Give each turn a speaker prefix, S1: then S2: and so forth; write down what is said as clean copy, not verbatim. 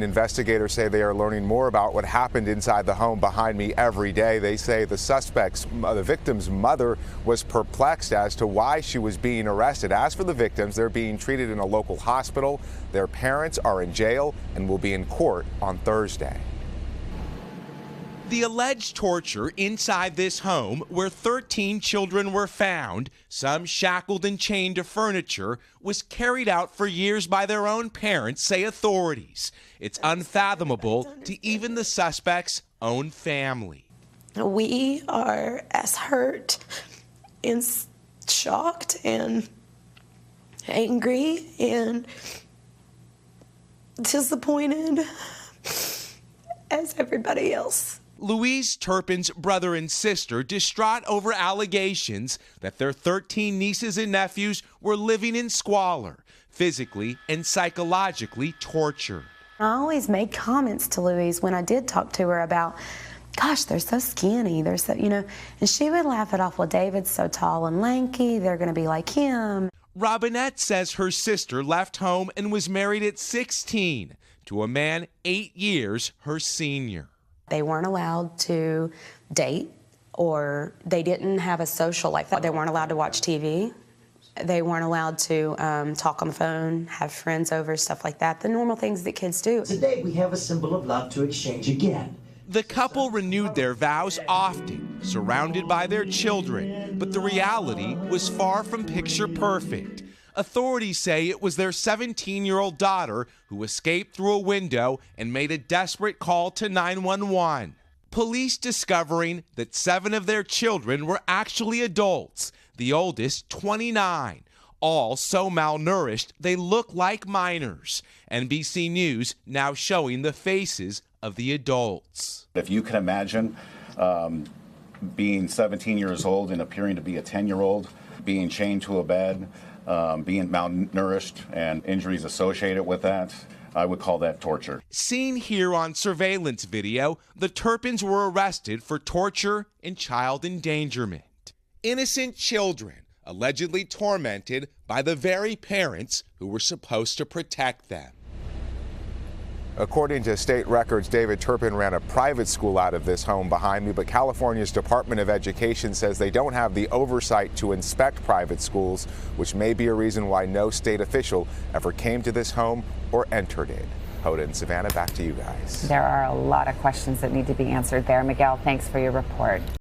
S1: investigators say they are learning more about what happened inside the home behind me every day. They say the victim's mother was perplexed as to why she was being arrested. As for the victims, they're being treated in a local hospital. Their parents are in jail and will be in court on Thursday.
S2: The alleged torture inside this home, where 13 children were found, some shackled and chained to furniture, was carried out for years by their own parents, say authorities. It's unfathomable to even the suspect's own family.
S3: We are as hurt and shocked and angry and disappointed as everybody else.
S2: Louise Turpin's brother and sister distraught over allegations that their 13 nieces and nephews were living in squalor, physically and psychologically tortured.
S4: I always made comments to Louise when I did talk to her about, gosh, they're so skinny, they're so, and she would laugh it off. Well, David's so tall and lanky, they're going to be like him.
S2: Robinette says her sister left home and was married at 16 to a man 8 years her senior.
S4: They weren't allowed to date, or they didn't have a social life. They weren't allowed to watch TV. They weren't allowed to talk on the phone, have friends over, stuff like that. The normal things that kids do.
S5: Today we have a symbol of love to exchange again.
S2: The couple renewed their vows often, surrounded by their children, but the reality was far from picture perfect. Authorities say it was their 17-year-old daughter who escaped through a window and made a desperate call to 911. Police discovering that 7 of their children were actually adults, the oldest 29, all so malnourished they look like minors. NBC News now showing the faces of the adults.
S6: If you can imagine being 17 years old and appearing to be a 10-year-old, being chained to a bed, being malnourished and injuries associated with that, I would call that torture.
S2: Seen here on surveillance video, the Turpins were arrested for torture and child endangerment. Innocent children allegedly tormented by the very parents who were supposed to protect them.
S1: According to state records, David Turpin ran a private school out of this home behind me, but California's Department of Education says they don't have the oversight to inspect private schools, which may be a reason why no state official ever came to this home or entered it. Hoda and Savannah, back to you guys.
S7: There are a lot of questions that need to be answered there. Miguel, thanks for your report.